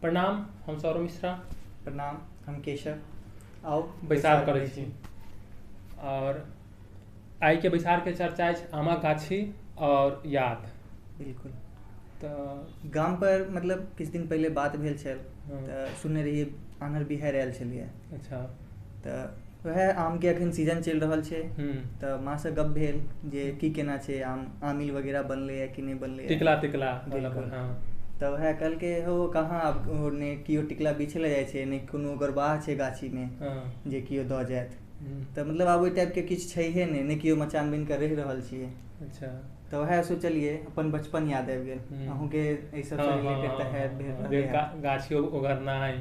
प्रणाम, हम सौरभ मिश्रा। प्रणाम, हम केशव। आओ बैसार करै छी और आइ के बैसार के चर्चा अछि आमक गाछी और याद। बिल्कुल। तो गाम पर मतलब किछ दिन पहले बात भेल छल हाँ। तो सुनने रहिए आन्हर बिहारि आयल छलिए। अच्छा। तो वह आम के अखन सीजन चलि रहल छै तो माँ से गप भेल जे की केना छै आम, आमिल वगैरह बनले या कि नहीं बनले। टिकला टिकला बिल्कुल। हाँ। तो वह कल के हो कहाँ आब ने कियो टिकला बिछले जाय छै ने कोनो गरबाह छै गाछी में जे कियो द जायत। तो मतलब आब ओइ टाइप के किछ छैहे ने कियो मचान बनि के रहि रहल छिए। अच्छा। तो वह सोचलिए अपन बचपन याद आबि गेल। अहूँ के एहि सब से रिलेटेड त हैत भेल गाछी ओगरनाइ,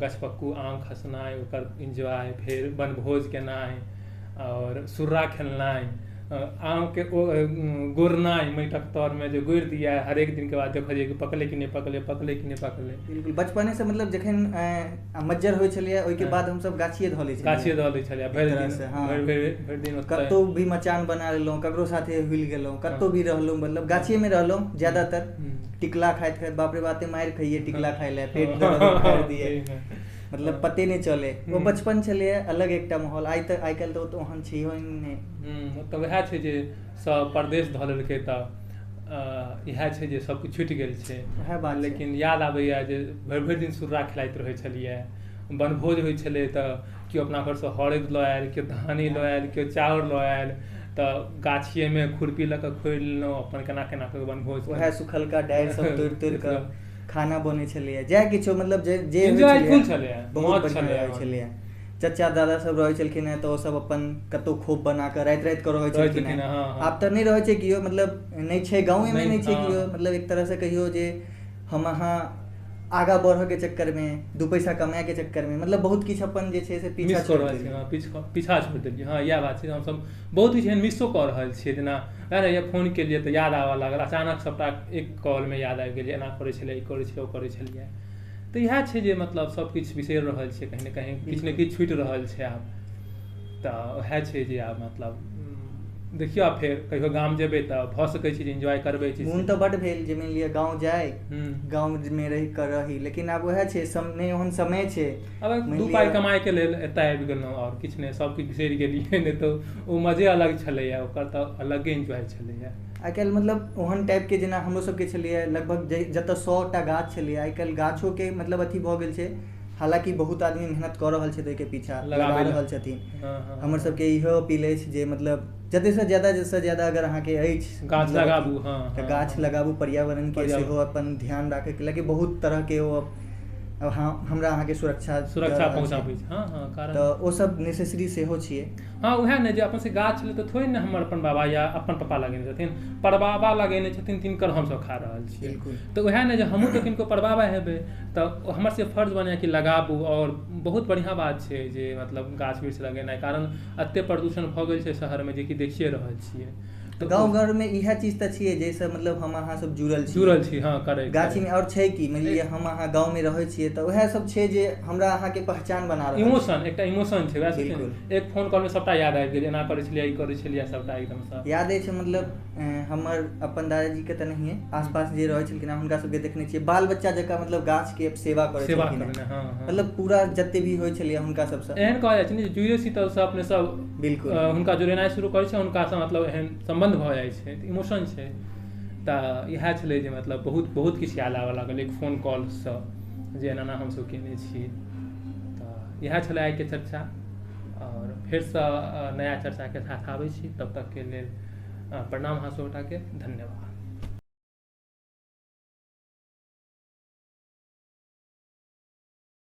गछपक्कू आम खसनाइ, ओकर एंजॉय, फिर बनभोज केनाइ और सुर्रा खेलनाइ, आम के गुड़नाइ माटिक तर में जो गुड़ि दिया हर एक दिन के बाद देखिए कि पकले कि नहीं पकले, पकले कि नहीं पकले। बिल्कुल बचपने से मतलब जखन मज्जर होइ छलिए ओइ के बाद हम सब गाछिए धऽ लै छलिए। गाछिए धऽ लै छलिए भरि दिन कतौ भी मचान बना लेलहुँ, ककरो साथे हुलि गेलहुँ, कतौ भी रहलहुँ, मतलब गाछिए में रहलहुँ ज्यादातर। टिकला खाइत खाइत बाप रे बाप मारि खाइए टिकला खाइ ले, पेट दर्द कर दिए, मतलब पते नहीं चले। वो बचपन छलिए अलग एकटा माहौल। आइ काल्हि तो ओहन छैहो नहीं। तो वएह छै जे सब परदेश धऽ लेलकै तऽ इएह छै जे सब कुछ छुटि गेल छै। वएह बात। लेकिन याद आबैया जे भरि दिन सुर्रा खेलाइत रहै छलिए। बनभोज होइ छलै तऽ केओ अपना घर से हरैद लऽ आयल, केओ धानी लऽ आयल, केओ चाउर लऽ आयल, तऽ गाछिए में खुरपी लऽ कऽ खोदि लेलहुँ अपन केना कऽ बनभोज। वएह सुखलका डारि सब तोड़ि कऽ खाना बनै छलैए। जे किछो मतलब जे एंजॉयफुल छलैए, बहुत बढ़िया रहै छलैए। चाचा दादा सब रहै छलखिन हैं तो सब अपन कतौ खोप बना के राति के रहै छलखिन हैं। आब तऽ नहीं रहै छै कियो, मतलब नहीं छै गाँवे में, नहीं छै कियो। मतलब एक तरह से कहियो जे हम अहाँ आगा बढ़ऽ के चक्कर में, दू पैसा कमाए के चक्कर में मतलब बहुत किछ अपन जे छै से पीछा छोड़ि देलिए। पीछा छोड़ि देलिए। हाँ इएह बात छै, हमसब बहुत किछु एहन मिसो कऽ रहल छियै। जेना वएह फोन केलिए तऽ याद आबऽ लागल, अचानक सबटा एक कॉल में याद आबि गेल, एना करै छलिए, ई करै छलिए, ओ करै छलिए। तो इएह छै जे मतलब सब किछु बिसरि रहल छियै, कहीं ना कहीं किछु ने किछु छूटि रहल छै आब। तऽ वएह छै जे आब मतलब देखियो आब फेर कहियो गाम जेबै तऽ भऽ सकै छै जे एंजॉय करबै। मोन तऽ बड भेल जे मानि लिअ गाँव जाय, गाँव में रहि कऽ रही, लेकिन आब वएह छै नहीं ओहन समय छै। अब दू पाइ कमाए के लेल एतय आबि गेलहुँ और किछु नहीं, सब किछु बिसरि गेलियै। नहीं तो ओ मजे अलग छलैया, ओकर तऽ अलगे एंजॉय छलैया। आइ काल्हि मतलब ओहन टाइप के जेना हमरो सबके छलिए लगभग जतऽ 100टा गाछ छलिए, आइ काल्हि गाछो के मतलब अथी भऽ गेल छै। हालांकि बहुत आदमी मेहनत कऽ रहल छै, के पीछा लगा रहल छथिन। हमर सबके इहो अपील अछि जे मतलब जते से ज्यादा अगर अहाँ के अछि गाछ लगाबू। तऽ गाछ लगाबू, पर्यावरण के सेहो अपन ध्यान राखे के, लेकिन बहुत तरह के ओ हमरा अहाँ के सुरक्षा पहुँचाबै छै। हाँ कारण तऽ ओ सब नेसेसरी सेहो छिए। हाँ उएह ने जे अपन से गाछ ले तो थोड़े ने हमर अपन बाबा या अपन पापा लगेने छथिन, परबाबा लगेने छथिन, तिनकर हमसब खा रहल छियै। तो वएह ने जे हमहूँ तऽ किनको परबाबा हेबै तऽ हमर से फर्ज बनै कि लगाबू। और बहुत बढ़िया बात छै जे मतलब गाछ वृक्ष लगेनाइ, कारण एते प्रदूषण भऽ गेल छै शहर में जे कि देखिए रहल छियै। गाँव घर में इएह चीज तऽ छियै जाहिसँ मतलब हम अहाँ सब जुड़ल छी। हाँ करे गाछी में और छै कि मानि लिअ हम अहाँ गाँव में रहै छियै तऽ वएह सब छै जे हमरा अहाँ के पहचान बना रहल छै। इमोशन, एकटा इमोशन छै। वएह एक फोन कॉल में सबटा याद आबि गेल, एना करै छलिए, ई करै छलिए, सबटा एकदम से याद अछि। मतलब हमर अपन दादाजी के तऽ नहिये, आसपास जे रहै छलखिन हुनका सबके देखने छियै बाल बच्चा जकाँ मतलब गाछ के सेवा करै छलखिन। मतलब पूरा जते भी होइ छलिए हुनका सबसँ एहन कहल जाइ छै ने जुड़े शीतल से अपने सब बिल्कुल हुनका जुड़ेनाइ शुरू करै छै, हुनका से मतलब एहन संबंध भऽ जाइ छै, इमोशन छै। तऽ इएह छलै जे मतलब बहुत किछु याद आबऽ लागल एक फोन कॉलसँ जे एना हमसब केने छी। तऽ इएह छलै आइ के चर्चा, और फेरसँ नया चर्चा के साथ आबै छी। तब तक के लेल प्रणाम अहाँ सबटा के, धन्यवाद।